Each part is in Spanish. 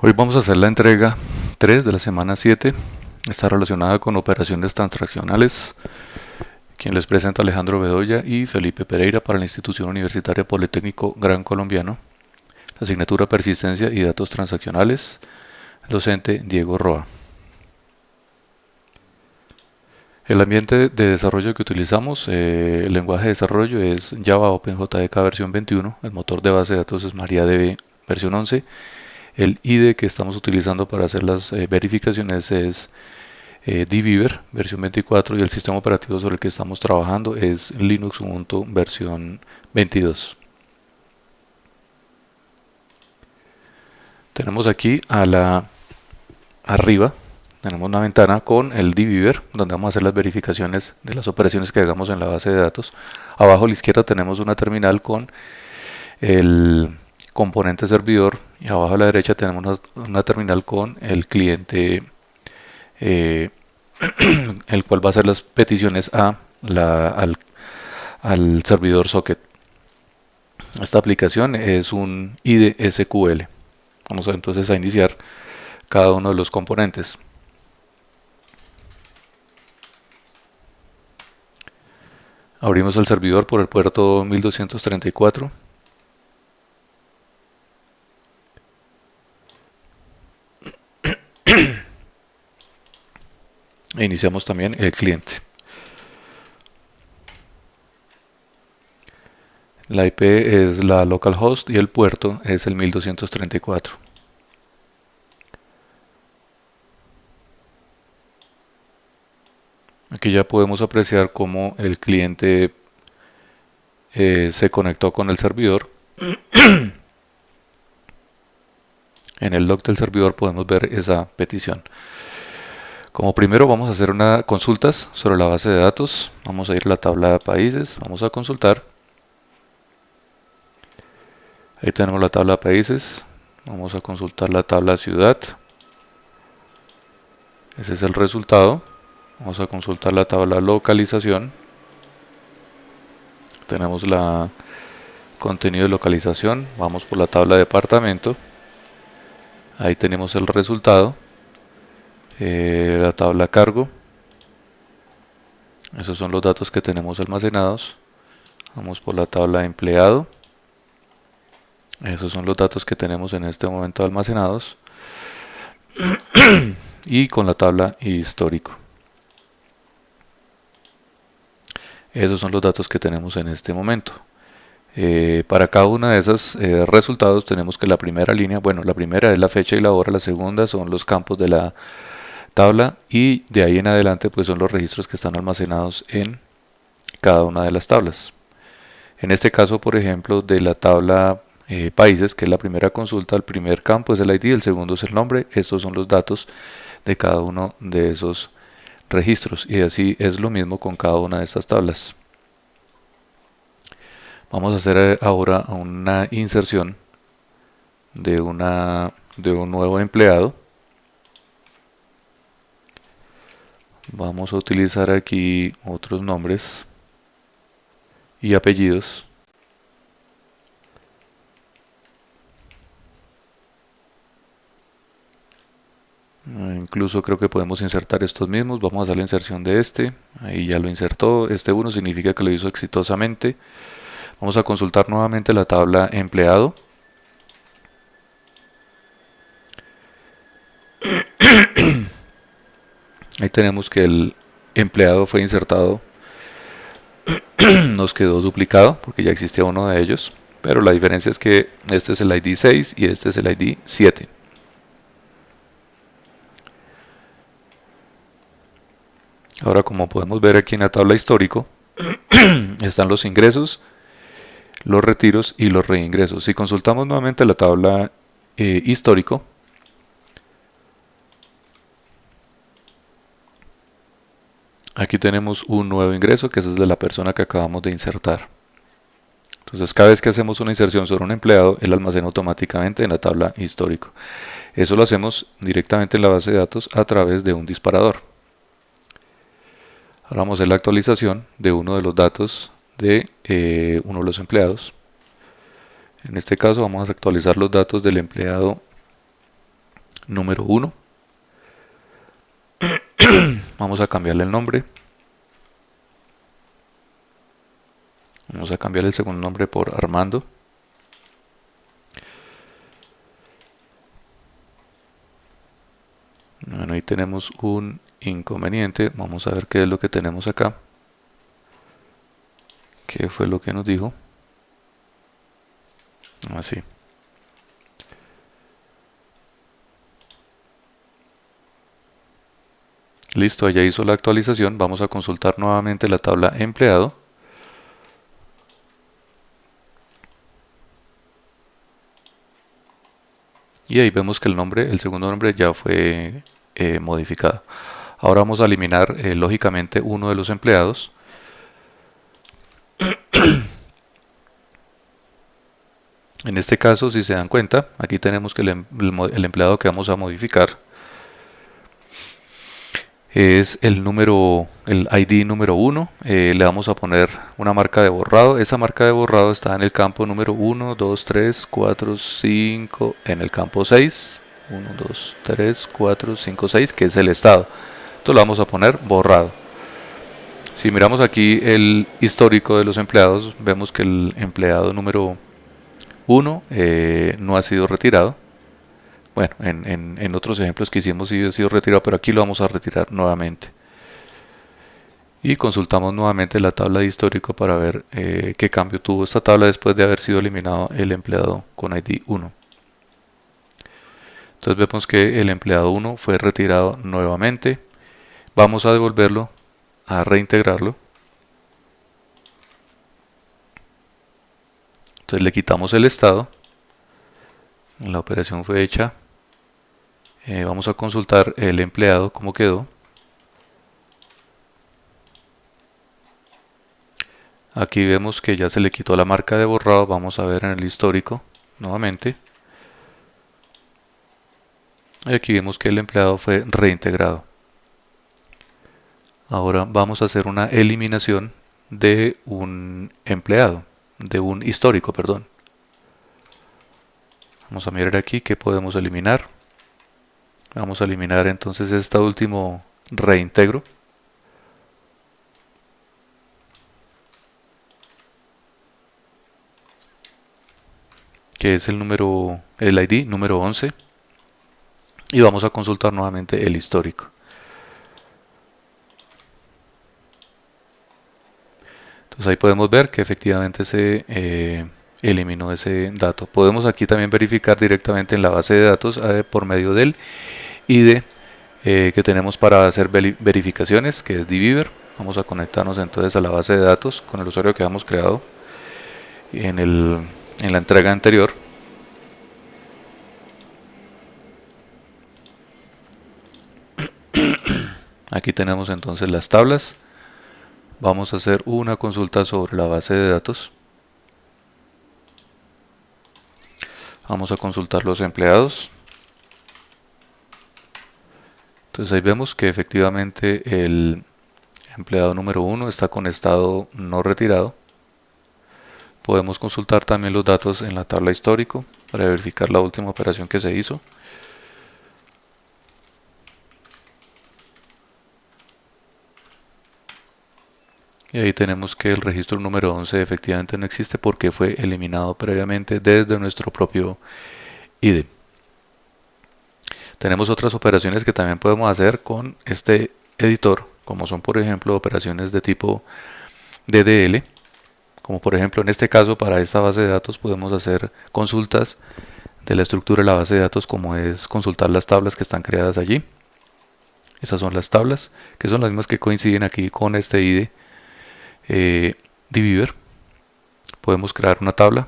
Hoy vamos a hacer la entrega 3 de la semana 7. Está relacionada con operaciones transaccionales. Quien les presenta Alejandro Bedoya y Felipe Pereira para la Institución Universitaria Politécnico Gran Colombiano. La asignatura Persistencia y Datos Transaccionales. El docente Diego Roa. El ambiente de desarrollo que utilizamos, el lenguaje de desarrollo es Java OpenJDK versión 21. El motor de base de datos es MariaDB versión 11. El IDE que estamos utilizando para hacer las verificaciones es dbeaver versión 24 y el sistema operativo sobre el que estamos trabajando es Linux Ubuntu versión 22. Tenemos aquí arriba, tenemos una ventana con el dbeaver donde vamos a hacer las verificaciones de las operaciones que hagamos en la base de datos. Abajo a la izquierda tenemos una terminal con el componente servidor y abajo a la derecha tenemos una terminal con el cliente el cual va a hacer las peticiones al servidor socket. Esta aplicación es un IDE SQL. Vamos entonces a iniciar cada uno de los componentes. Abrimos el servidor por el puerto 1234. E iniciamos también el cliente. La IP es la localhost y el puerto es el 1234. Aquí ya podemos apreciar cómo el cliente se conectó con el servidor. En el log del servidor podemos ver esa petición. Como primero vamos a hacer unas consultas sobre la base de datos. Vamos a ir a la tabla de países, vamos a consultar. Ahí tenemos la tabla de países. Vamos a consultar la tabla ciudad. Ese es el resultado. Vamos a consultar la tabla localización. Tenemos la contenido de localización. Vamos por la tabla departamento. Ahí tenemos el resultado. La tabla cargo. Esos son los datos que tenemos almacenados. Vamos por la tabla empleado. Esos son los datos que tenemos en este momento almacenados. Y con la tabla histórico. Esos son los datos que tenemos en este momento. Para cada una de esos resultados tenemos que la primera línea, bueno, la primera es la fecha y la hora, la segunda son los campos de la tabla y de ahí en adelante pues son los registros que están almacenados en cada una de las tablas. En este caso, por ejemplo, de la tabla países, que es la primera consulta, el primer campo es el ID, el segundo es el nombre. Estos son los datos de cada uno de esos registros y así es lo mismo con cada una de estas tablas. Vamos a hacer ahora una inserción de un nuevo empleado. Vamos a utilizar aquí otros nombres y apellidos. Incluso creo que podemos insertar estos mismos. Vamos a hacer la inserción de este. Ahí ya lo insertó. Este 1 significa que lo hizo exitosamente. Vamos a consultar nuevamente la tabla empleado. Ahí tenemos que el empleado fue insertado. Nos quedó duplicado porque ya existía uno de ellos. Pero la diferencia es que este es el ID 6 y este es el ID 7. Ahora, como podemos ver aquí en la tabla histórico, están los ingresos, los retiros y los reingresos. Si consultamos nuevamente la tabla histórico, aquí tenemos un nuevo ingreso que es el de la persona que acabamos de insertar. Entonces cada vez que hacemos una inserción sobre un empleado, él almacena automáticamente en la tabla histórico. Eso lo hacemos directamente en la base de datos a través de un disparador. Ahora vamos a hacer la actualización de uno de los datos de uno de los empleados. En este caso vamos a actualizar los datos del empleado número 1. Vamos a cambiarle el nombre. Vamos a cambiar el segundo nombre por Armando. Bueno, ahí tenemos un inconveniente. Vamos a ver qué es lo que tenemos acá. ¿Qué fue lo que nos dijo? Así. Listo, ya hizo la actualización. Vamos a consultar nuevamente la tabla empleado. Y ahí vemos que el nombre, el segundo nombre ya fue modificado. Ahora vamos a eliminar lógicamente uno de los empleados. En este caso, si se dan cuenta, aquí tenemos que el empleado que vamos a modificar es el ID número 1. Le vamos a poner una marca de borrado. Esa marca de borrado está en el campo número 1, 2, 3, 4, 5, en el campo 6. 1, 2, 3, 4, 5, 6, que es el estado. Entonces le vamos a poner borrado. Si miramos aquí el histórico de los empleados, vemos que el empleado número 1 no ha sido retirado. Bueno, en otros ejemplos que hicimos sí ha sido retirado, pero aquí lo vamos a retirar nuevamente. Y consultamos nuevamente la tabla de histórico para ver qué cambio tuvo esta tabla después de haber sido eliminado el empleado con ID 1. Entonces vemos que el empleado 1 fue retirado nuevamente. Vamos a devolverlo, a reintegrarlo. Entonces le quitamos el estado. La operación fue hecha. Vamos a consultar el empleado, cómo quedó. Aquí vemos que ya se le quitó la marca de borrado. Vamos a ver en el histórico nuevamente. Y aquí vemos que el empleado fue reintegrado. Ahora vamos a hacer una eliminación de un empleado, de un histórico, perdón. Vamos a mirar aquí qué podemos eliminar. Vamos a eliminar entonces este último reintegro. Que es el ID número 11. Y vamos a consultar nuevamente el histórico. Entonces ahí podemos ver que efectivamente se eliminó ese dato. Podemos aquí también verificar directamente en la base de datos por medio del ID que tenemos para hacer verificaciones, que es dbeaver. Vamos a conectarnos entonces a la base de datos con el usuario que hemos creado en la entrega anterior. Aquí tenemos entonces las tablas. Vamos a hacer una consulta sobre la base de datos. Vamos a consultar los empleados. Entonces ahí vemos que efectivamente el empleado número 1 está con estado no retirado. Podemos consultar también los datos en la tabla histórico para verificar la última operación que se hizo. Y ahí tenemos que el registro número 11 efectivamente no existe porque fue eliminado previamente desde nuestro propio ID. Tenemos otras operaciones que también podemos hacer con este editor, como son por ejemplo operaciones de tipo DDL, como por ejemplo en este caso para esta base de datos podemos hacer consultas de la estructura de la base de datos, como es consultar las tablas que están creadas allí. Esas son las tablas, que son las mismas que coinciden aquí con este ID dbeaver. Podemos crear una tabla.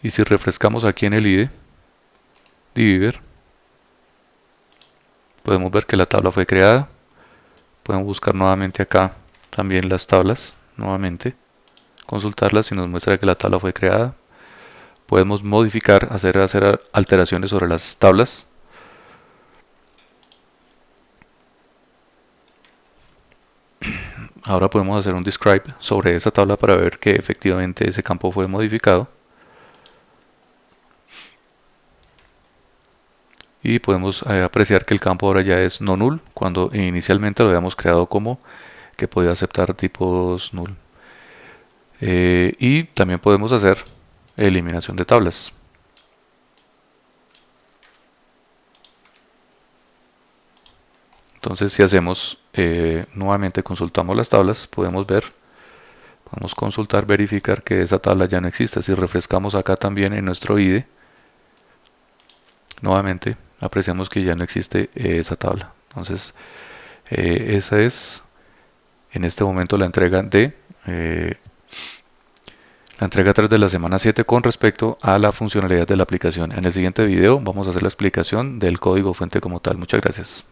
Y si refrescamos aquí en el ID dbeaver, podemos ver que la tabla fue creada. Podemos buscar nuevamente acá también las tablas, nuevamente, consultarlas y nos muestra que la tabla fue creada. Podemos modificar, hacer alteraciones sobre las tablas. Ahora podemos hacer un describe sobre esa tabla para ver que efectivamente ese campo fue modificado. Y podemos apreciar que el campo ahora ya es no null, cuando inicialmente lo habíamos creado como que podía aceptar tipos null. Y también podemos hacer eliminación de tablas. Entonces si hacemos nuevamente consultamos las tablas, podemos consultar, verificar que esa tabla ya no existe. Si refrescamos acá también en nuestro IDE, nuevamente apreciamos que ya no existe esa tabla. Entonces esa es en este momento la entrega 3 de la semana 7 con respecto a la funcionalidad de la aplicación. En el siguiente video vamos a hacer la explicación del código fuente como tal. Muchas gracias.